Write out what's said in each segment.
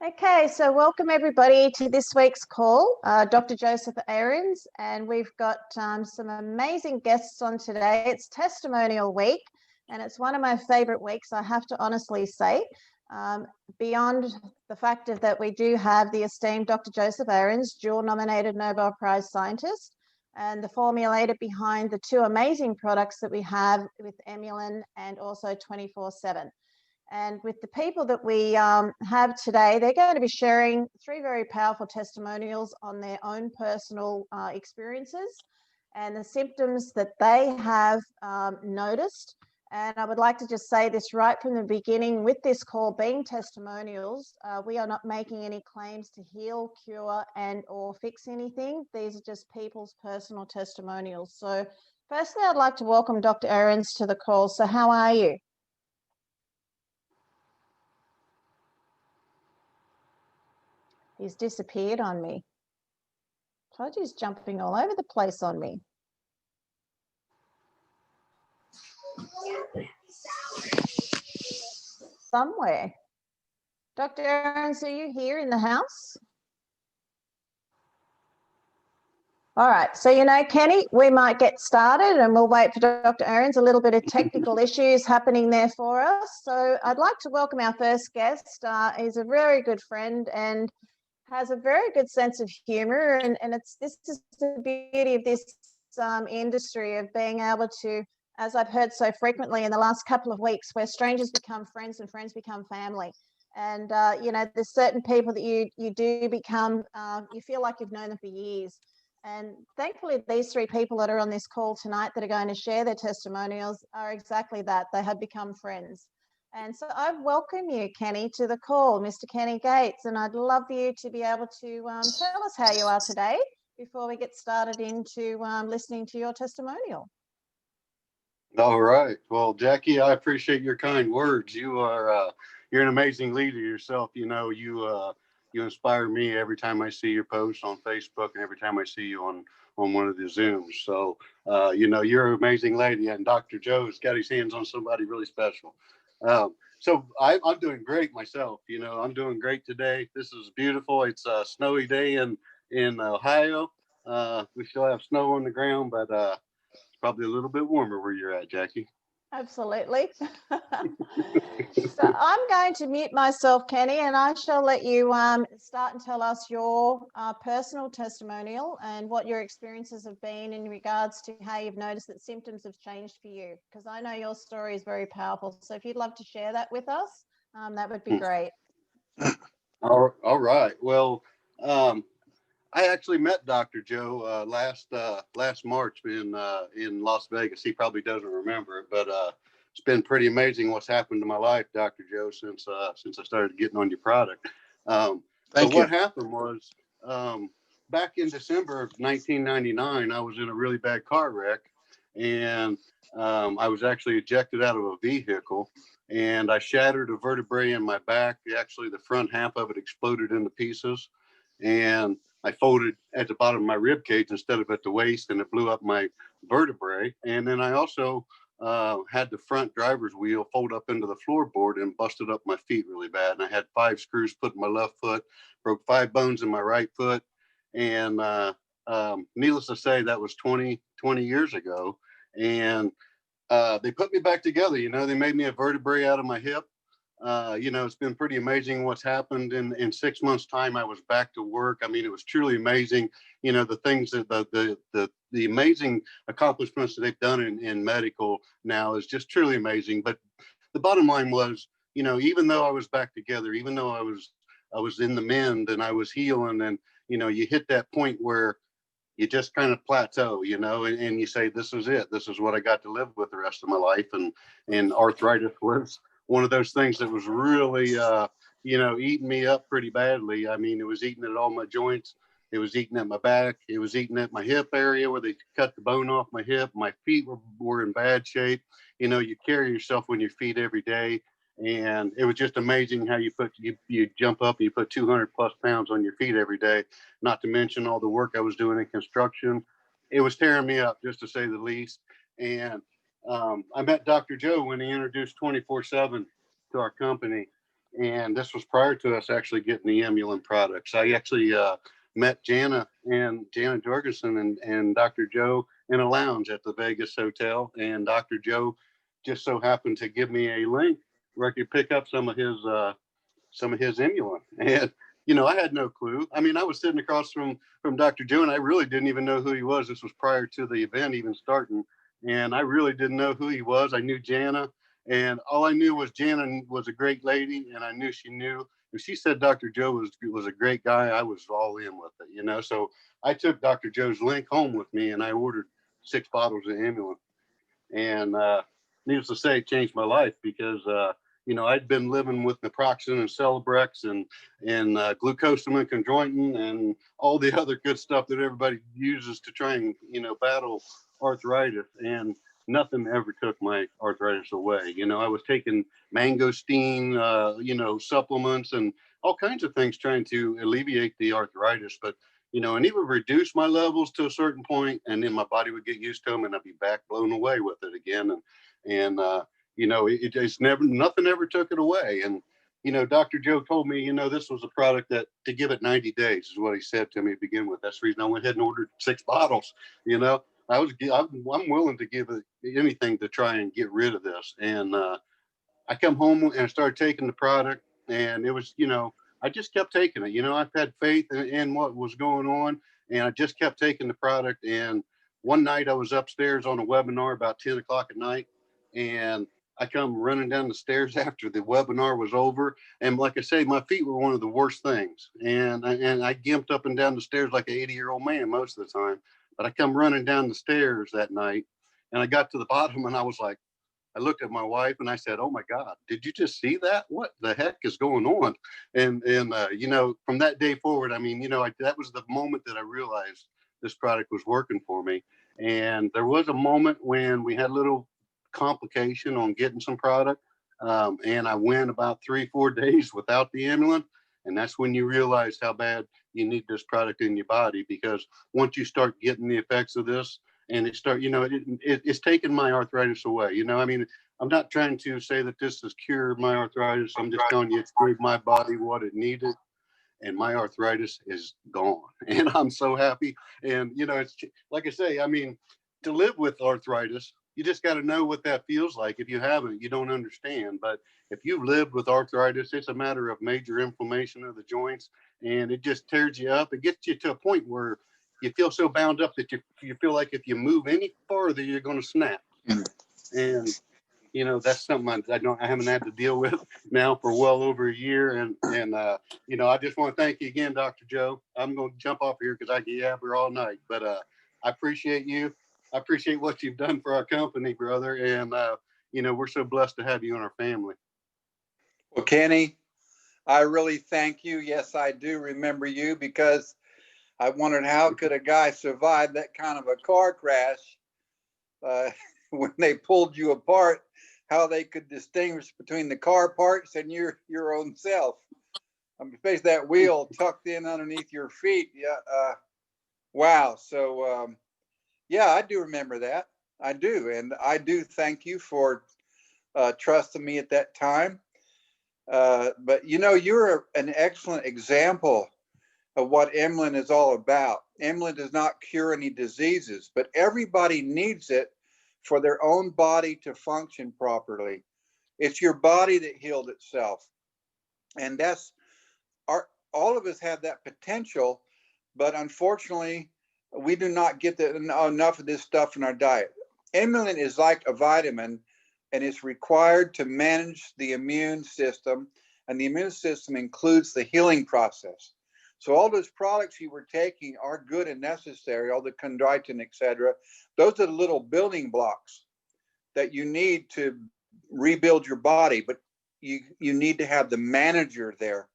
Okay, so welcome everybody to this week's call, Dr. Joseph Ahrens, and we've got some amazing guests on today. It's Testimonial Week, and it's one of my favourite weeks, I have to honestly say. Beyond the fact that we do have the esteemed Dr. Joseph Ahrens, dual-nominated Nobel Prize scientist, and the formulator behind the two amazing products that we have with Emulin and also 24/7. And with the people that we have today, they're going to be sharing three very powerful testimonials on their own personal experiences and the symptoms that they have noticed. And I would like to just say this right from the beginning, with this call being testimonials, we are not making any claims to heal, cure, and or fix anything. These are just people's personal testimonials. So firstly, I'd like to welcome Dr. Ahrens to the call. So how are you? He's disappeared on me. Claudia's jumping all over the place on me. Somewhere. Dr. Ahrens, are you here in the house? All right, so Kenny, we might get started and we'll wait for Dr. Ahrens. A little bit of technical issues happening there for us. So I'd like to welcome our first guest. He's a very good friend and has a very good sense of humor, and this is the beauty of this industry, of being able to, as I've heard so frequently in the last couple of weeks, where strangers become friends and friends become family. And there's certain people that you do become, you feel like you've known them for years. And thankfully, these three people that are on this call tonight that are going to share their testimonials are exactly that. They have become friends. And so I welcome you, Kenny, to the call, Mr. Kenny Gates, and I'd love you to be able to tell us how you are today before we get started into listening to your testimonial. All right. Well, Jackie, I appreciate your kind words. You're an amazing leader yourself. You inspire me every time I see your posts on Facebook and every time I see you on one of the Zooms. So, you're an amazing lady, and Dr. Joe's got his hands on somebody really special. I'm doing great myself. I'm doing great today. This is beautiful. It's a snowy day in Ohio. We still have snow on the ground, but it's probably a little bit warmer where you're at, Jackie. Absolutely. So I'm going to mute myself, Kenny, and I shall let you start and tell us your personal testimonial and what your experiences have been in regards to how you've noticed that symptoms have changed for you, because I know your story is very powerful. So if you'd love to share that with us, that would be great. All right. Well, I actually met Dr. Joe last March in Las Vegas. He probably doesn't remember it, but it's been pretty amazing what's happened to my life, Dr. Joe, since I started getting on your product. Thank you. What happened was, back in December of 1999, I was in a really bad car wreck, and I was actually ejected out of a vehicle, and I shattered a vertebrae in my back. Actually, the front half of it exploded into pieces, and I folded at the bottom of my rib cage instead of at the waist, and it blew up my vertebrae. And then I also had the front driver's wheel fold up into the floorboard and busted up my feet really bad. And I had 5 screws put in my left foot, broke 5 bones in my right foot. And needless to say, that was 20 years ago. And they put me back together. They made me a vertebrae out of my hip. It's been pretty amazing what's happened in 6 months' time. I was back to work. I mean, it was truly amazing. The things that the amazing accomplishments that they've done in medical now is just truly amazing. But the bottom line was, even though I was back together, even though I was in the mend and I was healing, and you hit that point where you just kind of plateau, and you say, this is it. This is what I got to live with the rest of my life. And arthritis was one of those things that was really, eating me up pretty badly. I mean, it was eating at all my joints. It was eating at my back. It was eating at my hip area where they cut the bone off my hip. My feet were in bad shape. You carry yourself on your feet every day. And it was just amazing how you jump up and you put 200 plus pounds on your feet every day, not to mention all the work I was doing in construction. It was tearing me up, just to say the least. And I met Dr. Joe when he introduced 24/7 to our company. And this was prior to us actually getting the Emulin products. I actually met Jana Jorgensen and Dr. Joe in a lounge at the Vegas hotel. And Dr. Joe just so happened to give me a link where I could pick up some of his Emulin. And, you know, I had no clue. I mean, I was sitting across from Dr. Joe, and I really didn't even know who he was. This was prior to the event even starting. And I really didn't know who he was. I knew Jana, and all I knew was Jana was a great lady, and I knew she knew. If she said Dr. Joe was a great guy, I was all in with it, you know. So I took Dr. Joe's link home with me, and I ordered 6 bottles of Emulin. And needless to say, it changed my life because, you know, I'd been living with naproxen and Celebrex and glucosamine chondroitin and all the other good stuff that everybody uses to try and, you know, battle arthritis. And nothing ever took my arthritis away. You know, I was taking mangosteen, you know, supplements and all kinds of things trying to alleviate the arthritis. But you know, and it would reduce my levels to a certain point, and then my body would get used to them, and I'd be back blown away with it again. And you know, it just nothing ever took it away. And you know, Dr. Joe told me, you know, this was a product that to give it 90 days is what he said to me to begin with. That's the reason I went ahead and ordered 6 bottles. You know, I'm willing to give it anything to try and get rid of this. And I come home and I started taking the product, and it was, you know, I just kept taking it. You know, I've had faith in what was going on, and I just kept taking the product. And one night I was upstairs on a webinar about 10 o'clock at night, and I come running down the stairs after the webinar was over. And like I say, my feet were one of the worst things. And I gimped up and down the stairs like an 80-year-old man most of the time. But I come running down the stairs that night, and I got to the bottom, and I was like, I looked at my wife and I said, "Oh my God, did you just see that? What the heck is going on?" And you know, from that day forward, I mean, you know, that was the moment that I realized this product was working for me. And there was a moment when we had a little complication on getting some product, and I went about 3-4 days without the Emulin, and that's when you realize how bad you need this product in your body, because once you start getting the effects of this, and you know, it's taken my arthritis away. You know, I mean, I'm not trying to say that this has cured my arthritis. I'm just telling you, it's gave my body what it needed, and my arthritis is gone. And I'm so happy. And, you know, it's like I say, I mean, to live with arthritis, you just got to know what that feels like. If you haven't, you don't understand. But if you've lived with arthritis, it's a matter of major inflammation of the joints, and it just tears you up. It gets you to a point where you feel so bound up that you feel like if you move any farther, you're going to snap. And you know, that's something I haven't had to deal with now for well over a year. And you know, I just want to thank you again, Dr. Joe. I'm going to jump off here because I can yabber all night, but I appreciate you. I appreciate what you've done for our company, brother. And you know, we're so blessed to have you in our family. Well, Kenny, I really thank you. Yes, I do remember you, because I wondered how could a guy survive that kind of a car crash when they pulled you apart, how they could distinguish between the car parts and your own self. Especially that wheel tucked in underneath your feet. Yeah. Wow. So, yeah, I do remember that. I do. And I do thank you for trusting me at that time. But, you know, you're an excellent example of what Emulin is all about. Emulin does not cure any diseases, but everybody needs it for their own body to function properly. It's your body that healed itself. And that's all of us have that potential, but unfortunately, we do not get enough of this stuff in our diet. Emulin is like a vitamin, and it's required to manage the immune system, and the immune system includes the healing process. So all those products you were taking are good and necessary, all the chondroitin, etc. Those are the little building blocks that you need to rebuild your body, but you need to have the manager there,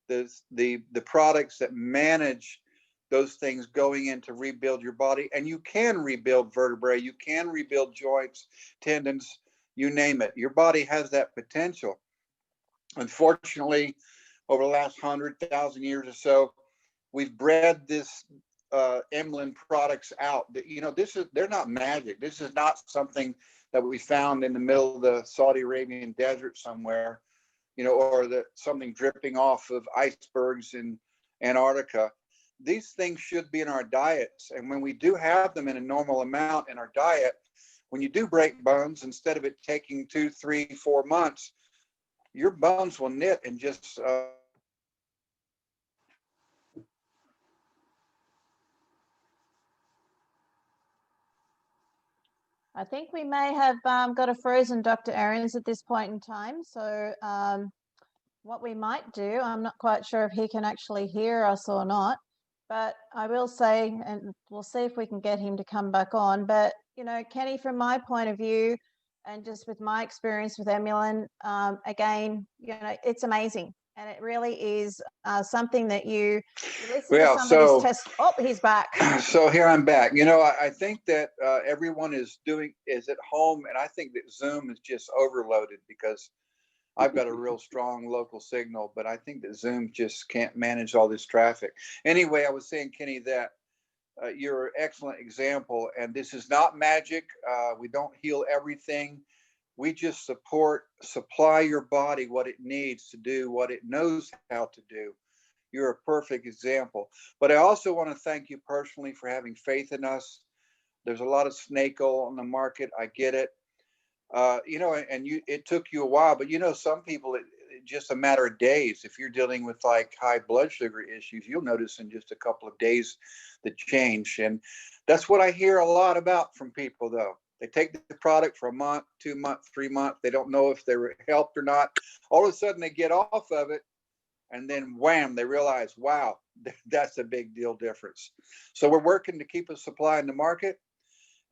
the products that manage those things going in to rebuild your body. And you can rebuild vertebrae, you can rebuild joints, tendons, you name it. Your body has that potential. Unfortunately, over the last 100,000 years or so, we've bred this Emulin products out. You know, they're not magic. This is not something that we found in the middle of the Saudi Arabian desert somewhere. or something dripping off of icebergs in Antarctica. These things should be in our diets. And when we do have them in a normal amount in our diet, when you do break bones, instead of it taking 2, 3, 4 months, your bones will knit and just I think we may have got a frozen Dr. Ahrens at this point in time. So what we might do, I'm not quite sure if he can actually hear us or not, but I will say, and we'll see if we can get him to come back on. But, Kenny, from my point of view, and just with my experience with Emulin, again, it's amazing. And it really is something that you listen to somebody's test. Oh, he's back. So here I'm back. I think that everyone is at home, and I think that Zoom is just overloaded because I've got a real strong local signal, but I think that Zoom just can't manage all this traffic. Anyway, I was saying, Kenny, that you're an excellent example, and this is not magic. We don't heal everything. We just supply your body what it needs to do, what it knows how to do. You're a perfect example. But I also want to thank you personally for having faith in us. There's a lot of snake oil on the market. I get it. It took you a while, but some people, it's just a matter of days. If you're dealing with like high blood sugar issues, you'll notice in just a couple of days the change. And that's what I hear a lot about from people, though. They take the product for a month, 2 months, 3 months. They don't know if they were helped or not. All of a sudden they get off of it, and then wham, they realize, wow, that's a big deal difference. So we're working to keep a supply in the market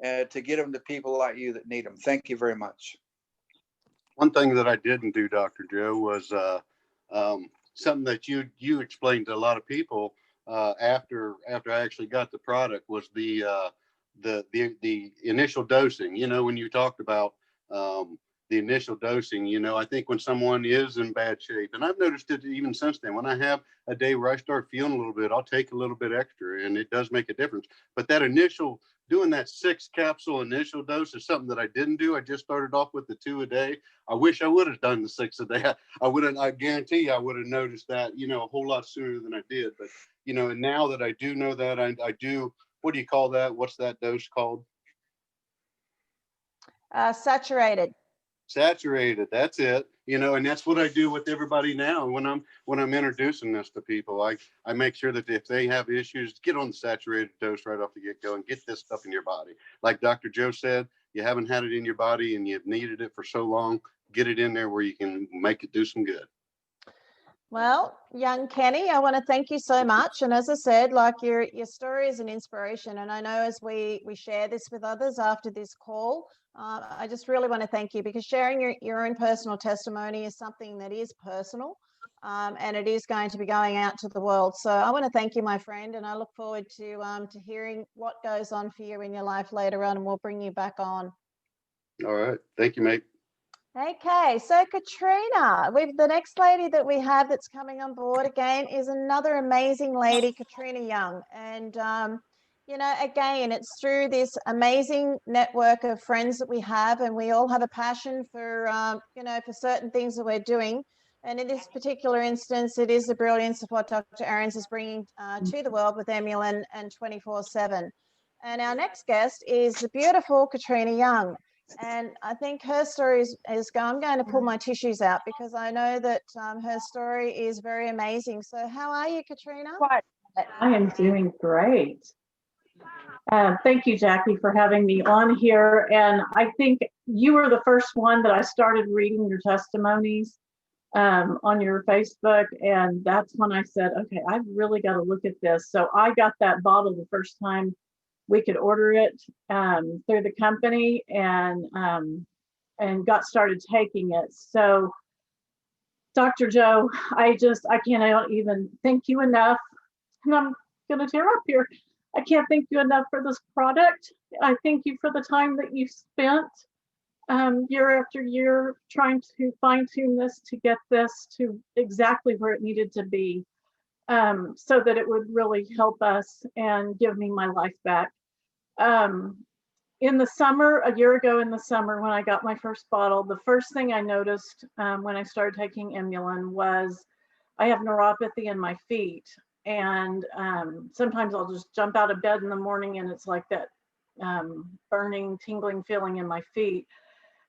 and to get them to people like you that need them. Thank you very much. One thing that I didn't do, Dr. Joe, was something that you explained to a lot of people after I actually got the product, was the initial dosing. When you talked about the initial dosing, I think when someone is in bad shape, and I've noticed it even since then, when I have a day where I start feeling a little bit, I'll take a little bit extra, and it does make a difference. But that initial, doing that 6 capsule initial dose is something that I didn't do. I just started off with the 2 a day. I wish I would have done the 6 a day. I guarantee you I would have noticed that, a whole lot sooner than I did. But, and now that I do know that, I do, what do you call that? What's that dose called? Saturated. Saturated, that's it. And that's what I do with everybody now. When I'm introducing this to people, I make sure that if they have issues, get on the saturated dose right off the get-go and get this stuff in your body. Like Dr. Joe said, you haven't had it in your body and you've needed it for so long, get it in there where you can make it do some good. Well, young Kenny, I want to thank you so much. And as I said, like your story is an inspiration. And I know as we share this with others after this call, I just really want to thank you, because sharing your own personal testimony is something that is personal, and it is going to be going out to the world. So I want to thank you, my friend, and I look forward to hearing what goes on for you in your life later on, and we'll bring you back on. All right. Thank you, mate. Okay, so Katrina, the next lady that we have that's coming on board again is another amazing lady, Katrina Young. And, again, it's through this amazing network of friends that we have, and we all have a passion for, for certain things that we're doing. And in this particular instance, it is the brilliance of what Dr. Ahrens is bringing to the world with Emulin and 24/7. And our next guest is the beautiful Katrina Young. And I think her story I'm going to pull my tissues out, because I know that her story is very amazing. So how are you, Katrina? I am doing great. Thank you, Jackie, for having me on here. And I think you were the first one that I started reading your testimonies on your Facebook. And that's when I said, okay, I've really got to look at this. So I got that bottle the first time we could order it through the company, and got started taking it. So Dr. Joe, I cannot even thank you enough. And I'm going to tear up here. I can't thank you enough for this product. I thank you for the time that you spent year after year trying to fine tune this to get this to exactly where it needed to be, so that it would really help us and give me my life back. in the summer, a year ago in the summer, when I got my first bottle, the first thing I noticed when I started taking Emulin was I have neuropathy in my feet. And sometimes I'll just jump out of bed in the morning and it's like that burning, tingling feeling in my feet.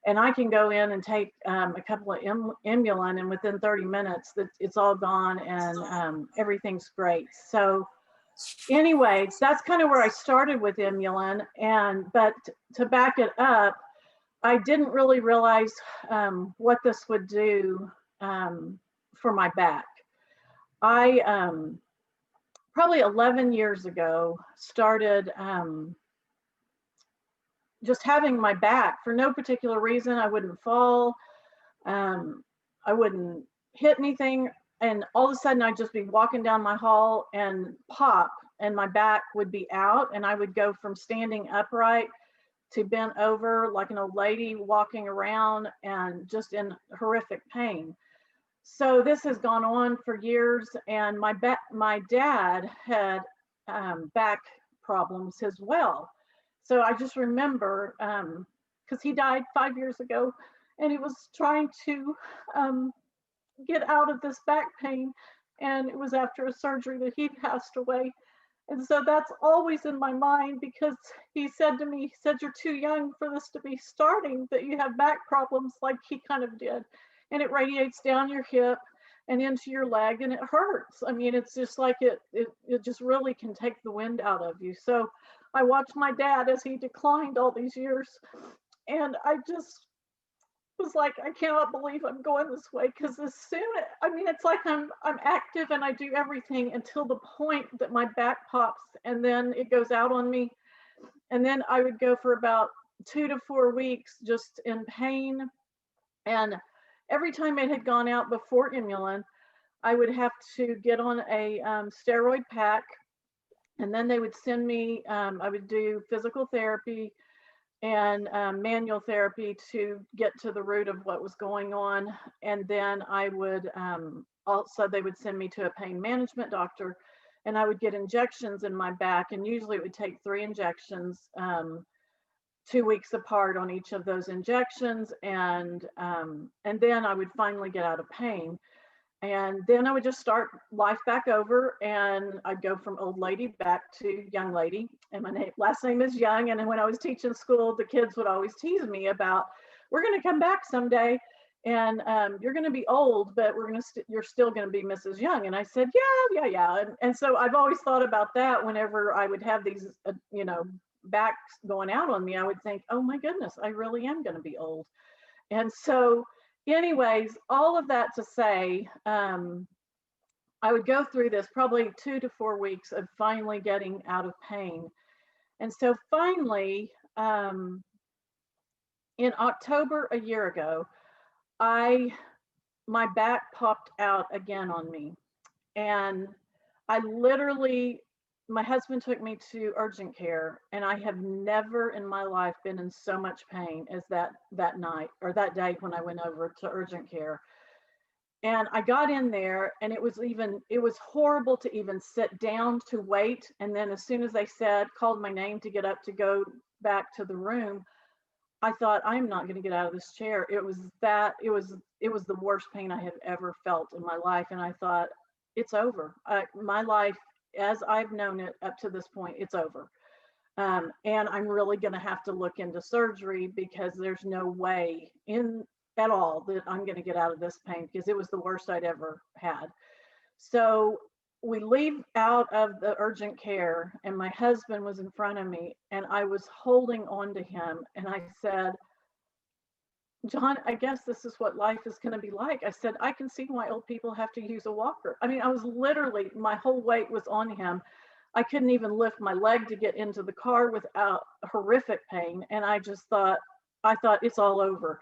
And I can go in and take a couple of Emulin, and within 30 minutes, it's all gone and everything's great. So anyways, that's kind of where I started with Emulin. But to back it up, I didn't really realize what this would do for my back. I probably 11 years ago started just having my back for no particular reason. I wouldn't fall, I wouldn't hit anything, and all of a sudden I'd just be walking down my hall and pop, and my back would be out, and I would go from standing upright to bent over like an old lady walking around and just in horrific pain. So this has gone on for years, and my dad had back problems as well. So I just remember, because he died 5 years ago, and he was trying to get out of this back pain, and it was after a surgery that he passed away. And so that's always in my mind, because he said to me, he said, "You're too young for this to be starting, that you have back problems like he kind of did. And it radiates down your hip and into your leg, and it hurts. I mean, it's just like it just really can take the wind out of you." So I watched my dad as he declined all these years, and I just was like, I cannot believe I'm going this way, because as soon, I mean, it's like I'm active and I do everything until the point that my back pops, and then it goes out on me. And then I would go for about 2 to 4 weeks just in pain. And every time it had gone out before Emulin, I would have to get on a steroid pack, and then they would send me, I would do physical therapy and manual therapy to get to the root of what was going on. And then I would also, they would send me to a pain management doctor, and I would get injections in my back, and usually it would take 3 injections, 2 weeks apart on each of those injections. And then I would finally get out of pain. And then I would just start life back over, and I'd go from old lady back to young lady. And my last name is Young. And when I was teaching school, the kids would always tease me about, "We're going to come back someday, and you're going to be old, but you're still going to be Mrs. Young." And I said, yeah. And so I've always thought about that whenever I would have these, backs going out on me. I would think, oh my goodness, I really am going to be old. And so anyways, all of that to say, I would go through this probably 2 to 4 weeks of finally getting out of pain. And so finally, in October a year ago, my back popped out again on me. And I literally, my husband took me to urgent care, and I have never in my life been in so much pain as that night, or that day when I went over to urgent care. And I got in there, and it was horrible to even sit down to wait. And then as soon as they called my name to get up to go back to the room, I thought, I'm not going to get out of this chair. It was the worst pain I have ever felt in my life. And I thought, it's over. My life, as I've known it up to this point, it's over. And I'm really going to have to look into surgery, because there's no way at all that I'm going to get out of this pain, because it was the worst I'd ever had. So we leave out of the urgent care, and my husband was in front of me, and I was holding on to him, and I said, "John, I guess this is what life is going to be like." I said, "I can see why old people have to use a walker." I mean, I was literally, my whole weight was on him. I couldn't even lift my leg to get into the car without horrific pain. And I thought it's all over.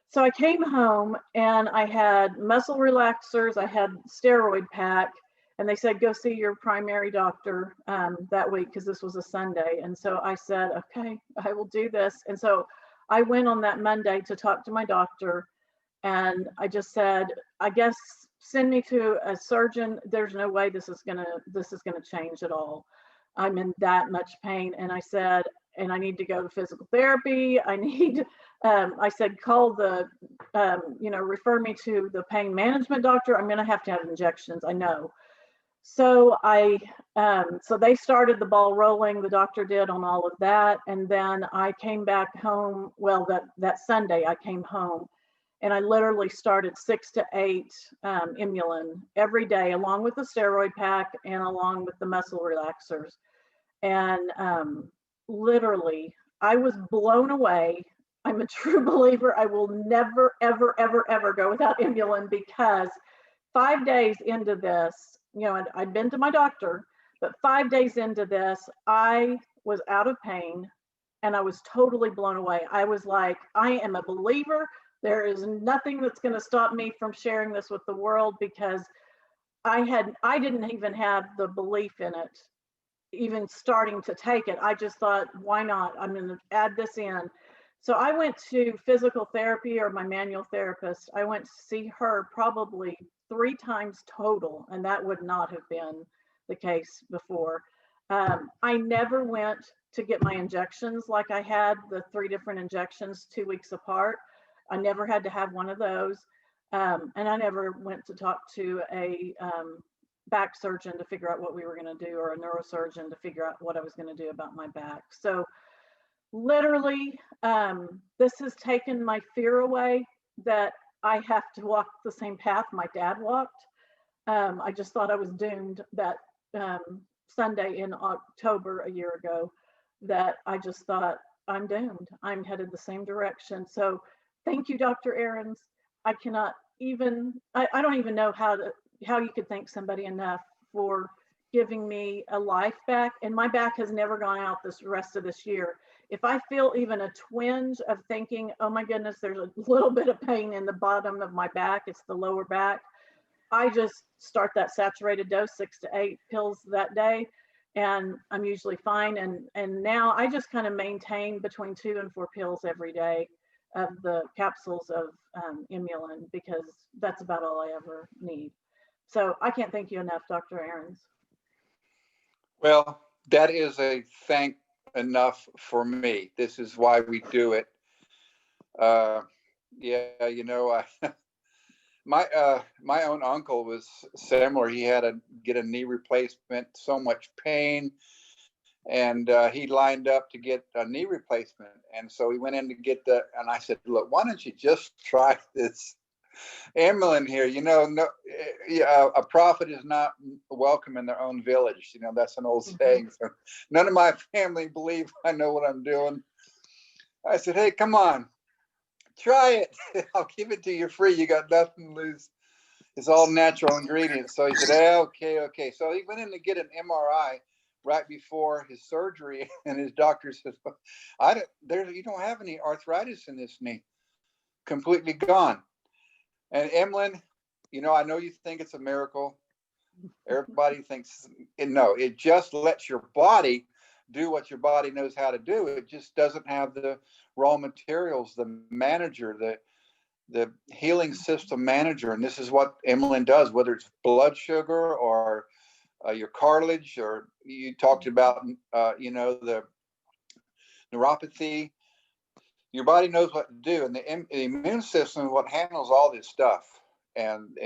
So I came home, and I had muscle relaxers, I had steroid pack, and they said, "Go see your primary doctor that week," because this was a Sunday. And so I said, okay, I will do this. And so I went on that Monday to talk to my doctor, and I just said, I guess send me to a surgeon. There's no way this is gonna change at all. I'm in that much pain. And I said, and I need to go to physical therapy. I need, I said, call the, refer me to the pain management doctor. I'm going to have injections. I know. So so they started the ball rolling. The doctor did on all of that. And then I came back home. Well, that Sunday I came home and I literally started 6 to 8 Emulin every day, along with the steroid pack and along with the muscle relaxers. And literally, I was blown away. I'm a true believer. I will never, ever, ever, ever go without Emulin, because 5 days into this, I'd been to my doctor, but 5 days into this, I was out of pain and I was totally blown away. I was like, I am a believer. There is nothing that's going to stop me from sharing this with the world, because I didn't even have the belief in it, even starting to take it. I just thought, why not? I'm going to add this in. So I went to physical therapy, or my manual therapist. I went to see her probably 3 times total, and that would not have been the case before. I never went to get my injections like I had the 3 different injections 2 weeks apart. I never had to have one of those. And I never went to talk to a back surgeon to figure out what we were going to do, or a neurosurgeon to figure out what I was going to do about my back. So literally, this has taken my fear away that I have to walk the same path my dad walked. I just thought I was doomed that Sunday in October a year ago, that I just thought, I'm doomed. I'm headed the same direction. So thank you, Dr. Ahrens. I cannot even, I don't even know how you could thank somebody enough for giving me a life back. And my back has never gone out this rest of this year. If I feel even a twinge of thinking, oh my goodness, there's a little bit of pain in the bottom of my back, it's the lower back, I just start that saturated dose, 6 to 8 pills that day, and I'm usually fine. And now I just kind of maintain between 2 and 4 pills every day of the capsules of Emulin, because that's about all I ever need. So I can't thank you enough, Dr. Ahrens. Well, that is a thank enough for me. This is why we do it. My own uncle was similar. He had to get a knee replacement, so much pain, and he lined up to get a knee replacement. And so he went in to get and I said, look, why don't you just try this Emulin here? A prophet is not welcome in their own village. That's an old saying. So none of my family believe I know what I'm doing. I said, hey, come on, try it. I'll give it to you free. You got nothing to lose. It's all natural ingredients. So he said, hey, okay. So he went in to get an MRI right before his surgery, and his doctor says, you don't have any arthritis in this knee. Completely gone. And Emulin, I know you think it's a miracle. Everybody thinks, no, it just lets your body do what your body knows how to do. It just doesn't have the raw materials, the manager, the healing system manager. And this is what Emulin does, whether it's blood sugar or your cartilage, or you talked about, the neuropathy. Your body knows what to do, and the immune system is what handles all this stuff. And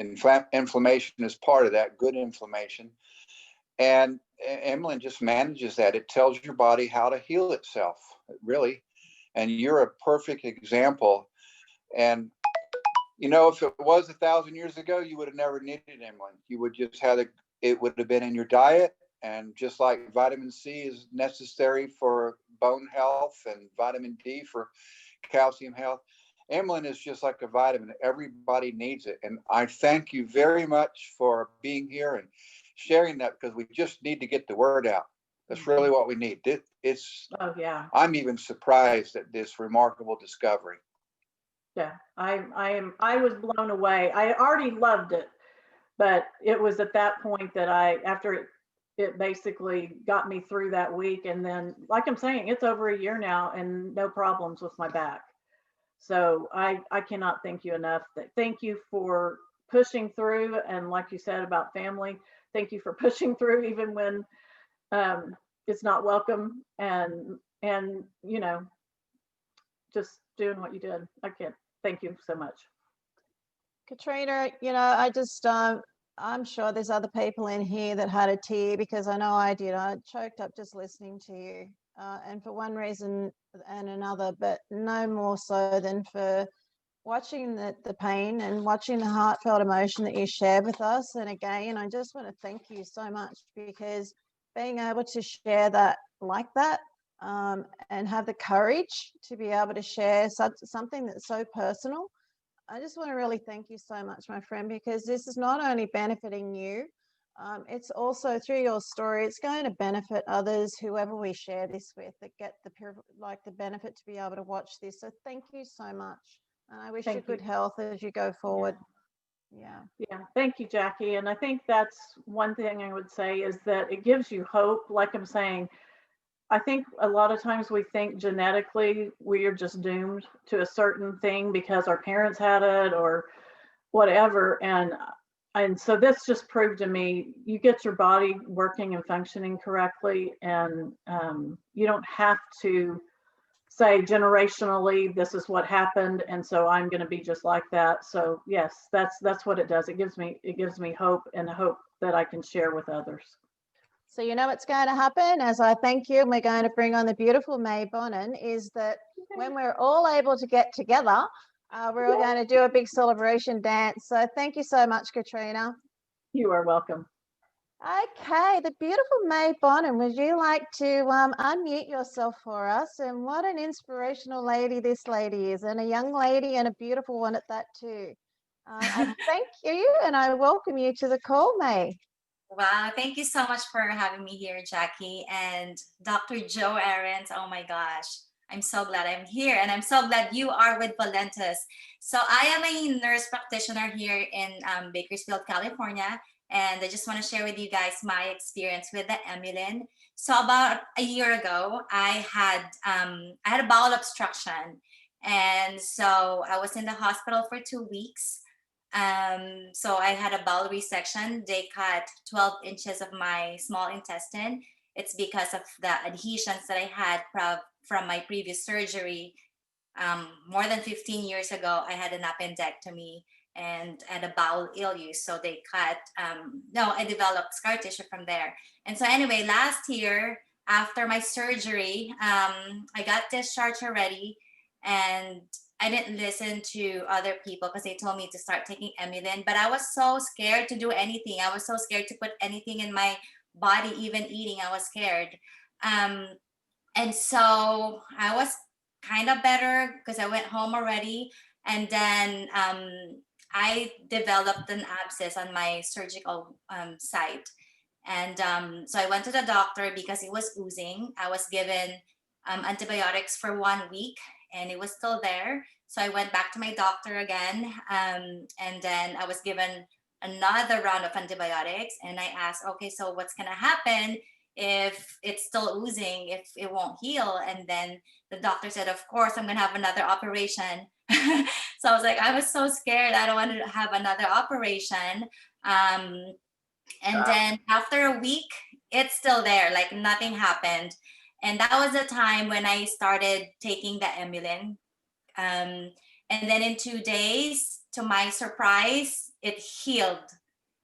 inflammation is part of that, good inflammation. And Emulin just manages that. It tells your body how to heal itself, really. And you're a perfect example. And, if it was 1,000 years ago, you would have never needed Emulin. You would just it would have been in your diet. And just like vitamin C is necessary for bone health and vitamin D for calcium health, Emulin is just like a vitamin. Everybody needs it. And I thank you very much for being here and sharing that, because we just need to get the word out. That's really what we need. Oh yeah. I'm even surprised at this remarkable discovery. Yeah, I was blown away. I already loved it, but it was at that point that after it basically got me through that week. And then, like I'm saying, it's over a year now and no problems with my back. So I cannot thank you enough. Thank you for pushing through. And like you said about family, thank you for pushing through even when it's not welcome. And and, just doing what you did. I can't thank you so much. Katrina, I just, I'm sure there's other people in here that had a tear, because I know I did. I choked up just listening to you, and for one reason and another, but no more so than for watching the pain and watching the heartfelt emotion that you shared with us. And again, I just want to thank you so much, because being able to share that like that, and have the courage to be able to share something that's so personal. I just want to really thank you so much, my friend, because this is not only benefiting you, it's also through your story, it's going to benefit others, whoever we share this with, that get the benefit to be able to watch this. So thank you so much. And I wish you good health as you go forward. Yeah. Thank you, Jackie. And I think that's one thing I would say, is that it gives you hope. Like I'm saying, I think a lot of times we think genetically we are just doomed to a certain thing because our parents had it or whatever. And so this just proved to me, you get your body working and functioning correctly, and you don't have to say generationally this is what happened, and so I'm going to be just like that. So yes, that's what it does. It gives me hope, and hope that I can share with others. So you know what's going to happen, as I thank you, and we're going to bring on the beautiful May Bonham, is that when we're all able to get together, we're all going to do a big celebration dance. So thank you so much, Katrina. You are welcome. Okay, the beautiful May Bonham, would you like to unmute yourself for us? And what an inspirational lady this lady is, and a young lady, and a beautiful one at that too. I thank you, and I welcome you to the call, May. Wow, thank you so much for having me here, Jackie, and Dr. Joe Ahrens. Oh my gosh, I'm so glad I'm here, and I'm so glad you are with Valentis. So I am a nurse practitioner here in Bakersfield, California, and I just want to share with you guys my experience with the Emulin. So about a year ago, I had a bowel obstruction, and so I was in the hospital for 2 weeks. So I had a bowel resection. They cut 12 inches of my small intestine. It's because of the adhesions that I had from my previous surgery. More than 15 years ago, I had an appendectomy and had a bowel ileus. So they cut, I developed scar tissue from there. And so anyway, last year, after my surgery, I got discharged already, and I didn't listen to other people because they told me to start taking Emulin, but I was so scared to do anything. I was so scared to put anything in my body, even eating. I was scared. And so I was kind of better because I went home already. And then I developed an abscess on my surgical site. And so I went to the doctor because it was oozing. I was given antibiotics for 1 week, and it was still there. So I went back to my doctor again, and then I was given another round of antibiotics, and I asked, okay, so what's gonna happen if it's still oozing, if it won't heal? And then the doctor said, of course, I'm gonna have another operation. So I was like, I was so scared. I don't want to have another operation. And then after a week, it's still there, like nothing happened. And that was the time when I started taking the Emulin. And then in 2 days, to my surprise, it healed.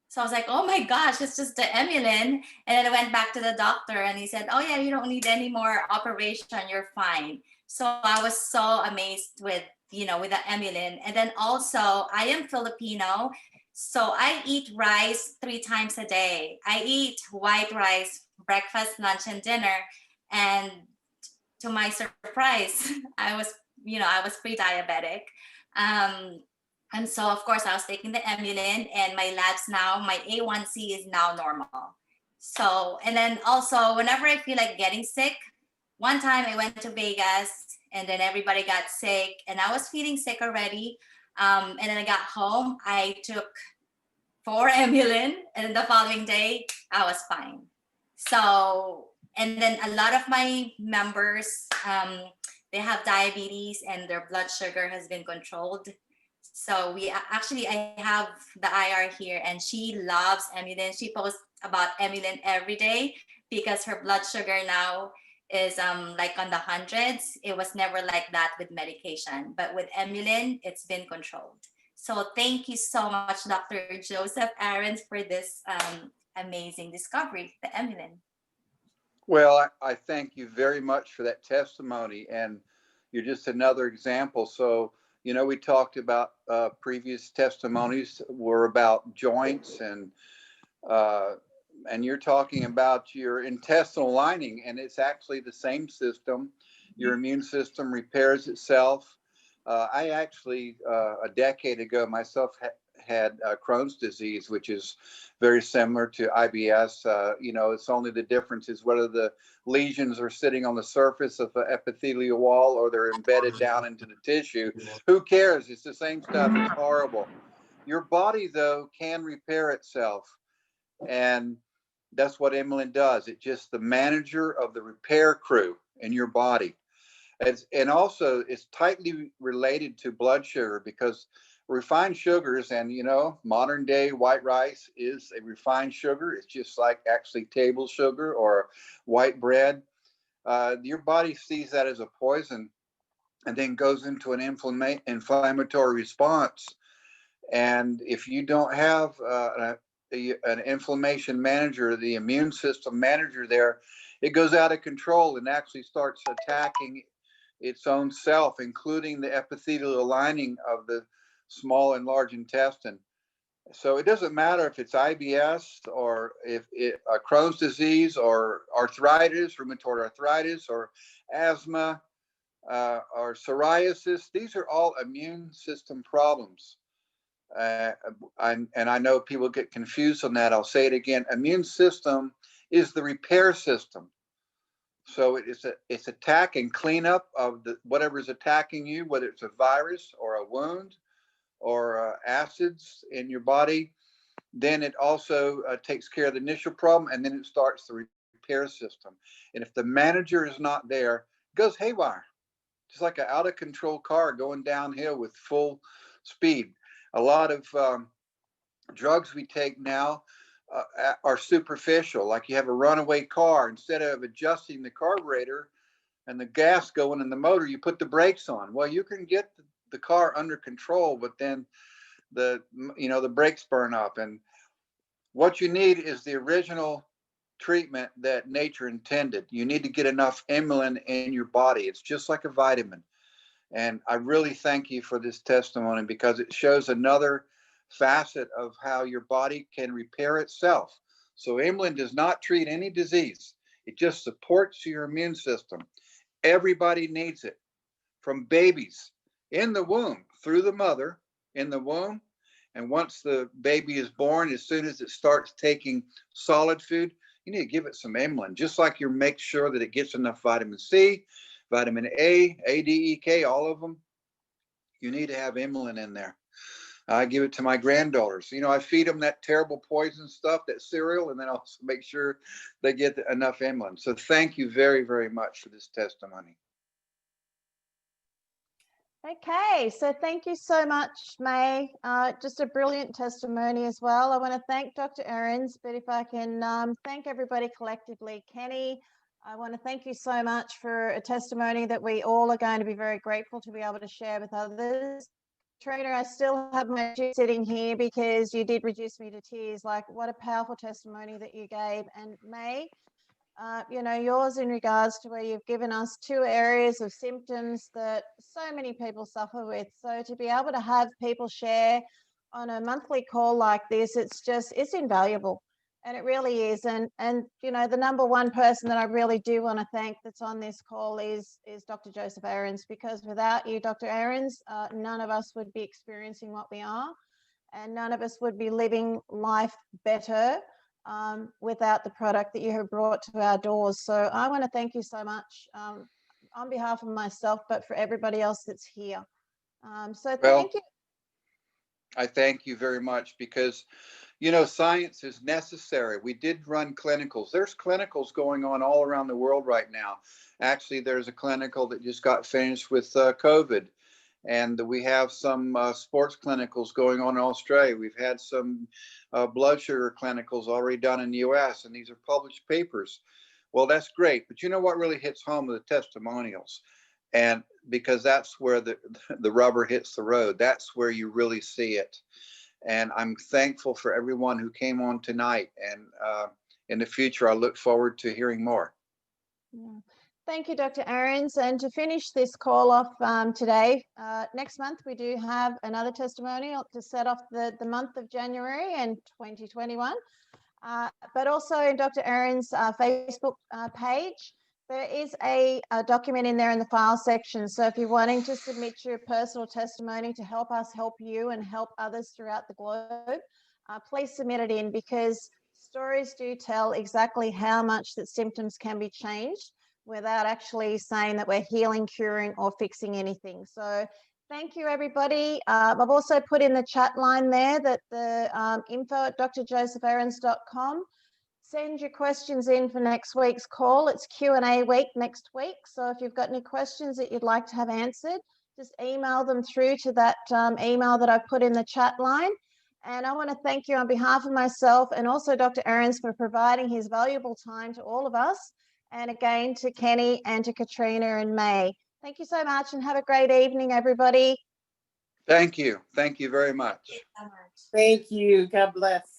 So I was like, oh my gosh, it's just the Emulin. And then I went back to the doctor, and he said, oh yeah, you don't need any more operation, you're fine. So I was so amazed with the Emulin. And then also, I am Filipino, so I eat rice 3 times a day. I eat white rice, breakfast, lunch, and dinner. And to my surprise, I was pre-diabetic. And so, of course, I was taking the Emulin, and my labs now, my A1C is now normal. So, and then also, whenever I feel like getting sick, one time I went to Vegas, and then everybody got sick, and I was feeling sick already. And then I got home, I took 4 Emulin, and then the following day, I was fine. So, and then a lot of my members, they have diabetes, and their blood sugar has been controlled. So I have the IR here, and she loves Emulin. She posts about Emulin every day because her blood sugar now is like on the hundreds. It was never like that with medication, but with Emulin, it's been controlled. So thank you so much, Dr. Joseph Ahrens, for this amazing discovery, the Emulin. Well, I thank you very much for that testimony, and you're just another example. So, you know, we talked about previous testimonies were about joints, and you're talking about your intestinal lining, and it's actually the same system. Your immune system repairs itself. I actually, a decade ago, myself had Crohn's disease, which is very similar to IBS. You know, it's only the difference is whether the lesions are sitting on the surface of the epithelial wall or they're embedded down into the tissue. Who cares? It's the same stuff. It's horrible. Your body, though, can repair itself. And that's what Emulin does. It's just the manager of the repair crew in your body. And also it's tightly related to blood sugar, because refined sugars, and you know, modern day white rice is a refined sugar. It's just like actually table sugar or white bread. Your body sees that as a poison and then goes into an inflammatory response. And if you don't have an inflammation manager, the immune system manager there, it goes out of control and actually starts attacking its own self, including the epithelial lining of the small and large intestine. So it doesn't matter if it's IBS or if Crohn's disease or arthritis, rheumatoid arthritis, or asthma or psoriasis. These are all immune system problems. And I know people get confused on that. I'll say it again. Immune system is the repair system. So it's attack and cleanup of whatever is attacking you, whether it's a virus or a wound or acids in your body. Then it also takes care of the initial problem, and then it starts the repair system. And if the manager is not there, it goes haywire. Just like an out of control car going downhill with full speed. A lot of drugs we take now are superficial. Like you have a runaway car, instead of adjusting the carburetor and the gas going in the motor, you put the brakes on. Well, you can get the car under control, but then the brakes burn up. And what you need is the original treatment that nature intended. You need to get enough Emulin in your body. It's just like a vitamin. And I really thank you for this testimony, because it shows another facet of how your body can repair itself. So Emulin does not treat any disease. It just supports your immune system. Everybody needs it, from babies in the womb, through the mother in the womb. And once the baby is born, as soon as it starts taking solid food, you need to give it some Emulin, just like you make sure that it gets enough vitamin C, vitamin A, A, D, E, K, all of them. You need to have Emulin in there. I give it to my granddaughters. You know, I feed them that terrible poison stuff, that cereal, and then also make sure they get enough Emulin. So thank you very, very much for this testimony. Okay, so thank you so much, May. Just a brilliant testimony as well. I want to thank Dr. Ahrens, but if I can thank everybody collectively. Kenny, I want to thank you so much for a testimony that we all are going to be very grateful to be able to share with others. Katrina, I still have my shoe sitting here because you did reduce me to tears. Like, what a powerful testimony that you gave. And May, you know, yours in regards to where you've given us 2 areas of symptoms that so many people suffer with. So to be able to have people share on a monthly call like this, it's invaluable. And it really is. And you know, the number one person that I really do want to thank that's on this call is Dr. Joseph Ahrens, because without you, Dr. Ahrens, none of us would be experiencing what we are, and none of us would be living life better without the product that you have brought to our doors. So I want to thank you so much on behalf of myself, but for everybody else that's here. So thank you. I thank you very much, because you know, science is necessary. We did run clinicals. There's clinicals going on all around the world right now. Actually, there's a clinical that just got finished with COVID. And we have some sports clinicals going on in Australia. We've had some blood sugar clinicals already done in the US, and these are published papers. Well, that's great. But you know what really hits home with the testimonials? And because that's where the rubber hits the road, that's where you really see it. And I'm thankful for everyone who came on tonight. And in the future, I look forward to hearing more. Yeah. Thank you, Dr. Ahrens. And to finish this call off today, next month we do have another testimonial to set off the month of January in 2021. But also in Dr. Ahrens' Facebook page, there is a document in there in the file section. So if you're wanting to submit your personal testimony to help us help you and help others throughout the globe, please submit it in, because stories do tell exactly how much that symptoms can be changed without actually saying that we're healing, curing, or fixing anything. So thank you, everybody. I've also put in the chat line there that the info at drjosephahrens.com. Send your questions in for next week's call. It's Q&A week next week. So if you've got any questions that you'd like to have answered, just email them through to that email that I've put in the chat line. And I want to thank you on behalf of myself and also Dr. Ahrens for providing his valuable time to all of us. And again, to Kenny and to Katrina and May. Thank you so much and have a great evening, everybody. Thank you. Thank you very much. Thank you so much. Thank you. God bless.